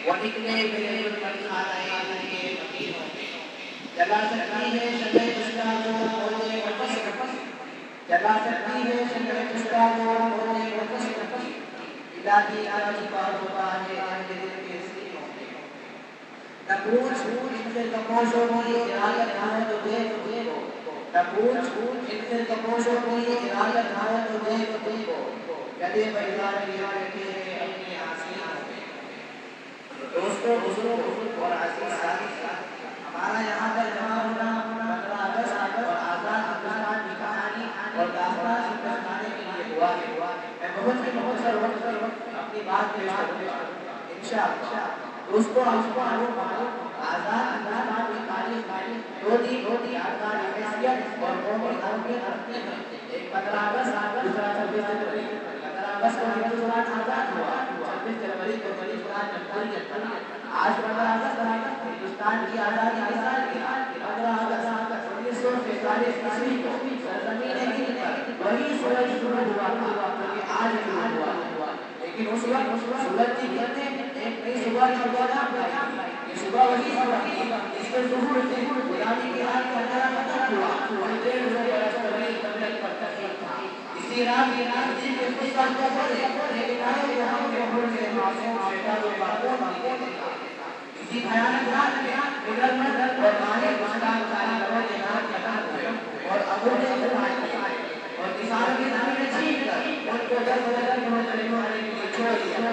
وہ نکلے میرے پر کھانے کے مدینوں میں جلا سکتی ہے شمع جستا جو بولے وپس جلا سکتی ہے شمع جستا جو بولے وپس الہی کا چھپا ہوتا ہے اندھے دل کے سینوں میں نہ پوچھ ان سے تپوشوں کی ارادت ہے تو دیکھ نہ پوچھ ان سے تپوشوں کی ارادت ہے تو دیکھ گلے بیضا کیے بیٹھے ہیں اپنے آسیوں میں دوستوں بزرگوں اور عزیز ساتھی ہمارا یہاں پر جمع ہونا 15 اگست اور آزاد ہندوستان کی کہانی اور داستان سنانے کے لیے ہوا ہے میں بہت ہی مختصر وقت اپنی بات پیش کروں گا انشاءاللہ دوستوں معلوم آزاد ہندوستان کی تاریخ دو یادگار حیثیت اور قومی اہمیت رکھتی ہے ایک 15 اگست دوسرا 26 جنوری 15 اگست کو ہندوستان آزاد ہوا 26 جنوری کو ہندوستان جمہوریت بنا آج 15 اگست ہندوستان کی آزادی کی سالگرہ 15 اگست 1947 عیسوی کو سرزمین ہند پر وہی سورج شروع ہوا تھا کہ آج شروع ہوا لیکن اس وقت سورج کی کرنیں ایک نئی صبح کا پیغام لائی یہ صبح وہی صبح تھی اس کے ظہور سے غلامی کے حال کا نیا ختم ہوا اور 150 برس طویل مملکت پر تحقیق تھا اسی رات کے خوش کا پڑے لیکن آئے کہ ہم کے گھر سے معصوم شیطان و باقون اسی بھیانک رات میں مجرم اور ماہر مشتاق کاریگروں کے ہاتھ قتل ہوئے اور ابو نے فرمایا اور کسانوں کی زمینیں چھین کر ان کو در بدر محترم ہونے کے لیے چھوڑ دیا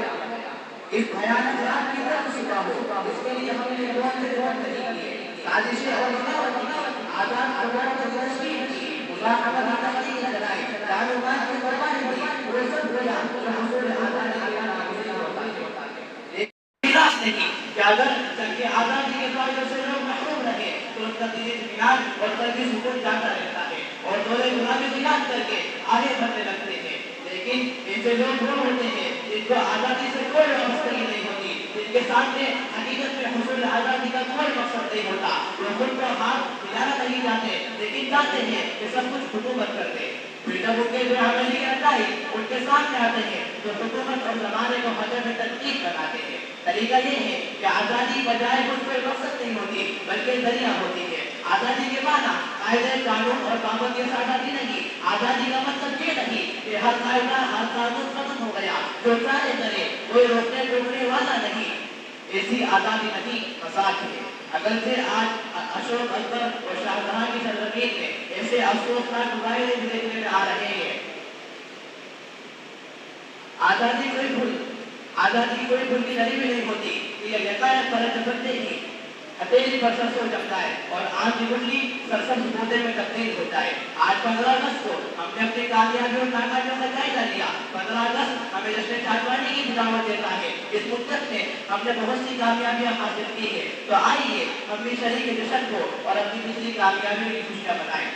اس بھیانک رات کی طرف شکا ہو اس کے لیے ہم نے بہت نہیں کیے سازشیں اور بناوٹ آزاد افغان کو تشکیل کی مزاحمت تحقیق چلائی معلومات کی قربانی دی وہ سب کیا جو حصول آزادی کے ناگزیر ہوتا ہے لیکن راست نہیں کہ اگر جنگ آزادی کے فائدوں سے لوگ محروم رہے تو ان کا دل اطمینان اور قلبی سکون جاتا رہتا ہے اور دولے غلامی بنیاد کر کے آگے بڑھنے لگتے ہیں لیکن ایسے لوگ وہ ہوتے ہیں جن کو آزادی سے کوئی وابستگی نہیں ہوتی جن کے سامنے حقیقت میں حصول آزادی کا کوئی مقصد نہیں ہوتا وہ خود کو ہاتھ ملانا نہیں چاہتے لیکن چاہتے ہیں کہ سب کچھ حکومت کر دے جب ان کے جو عملی رہائی ان کے سامنے آتے ہیں تو حکومت اور زمانے کو ہدف تنقید بناتے ہیں طریقہ یہ ہے کہ آزادی بجائے کچھ کوئی مقصد نہیں ہوتی بلکہ ذریعہ ہوتی ہے آزادی کے معنی قاعدے قانون اور پابندی سے آزادی نہیں آزادی کا مطلب یہ نہیں کہ ہر قاعدہ ہر قانون ختم ہو گیا جو چاہے کرے کوئی روکنے ٹوکنے والا نہیں ایسی آزادی نہیں مساج ہے اگرچہ آج اشوک اکبر اور شاہجہاں کی سرزمین میں ایسے افسوسناک مظاہرے بھی دیکھنے میں آ رہے ہیں آزادی کوئی بھول کی دری بھی نہیں ہوتی یہ یکایک پر جبرتے ہی ہتھیلی پر سرسوں جمتا ہے اور آج کی گنڈی سرسبز پودے میں تبدیل ہوتا ہے آج 15 اگست کو ہم نے اپنی کامیابیوں اور ناکامیوں کا جائزہ لیا 15 اگست ہمیں جشن چاندوانی کی دعوت دیتا ہے اس مدت میں ہم نے بہت سی کامیابیاں حاصل کی ہیں تو آئیے ہم بھی شریک جشن کو اور اپنی دوسری کامیابیوں کی خوشیاں منائیں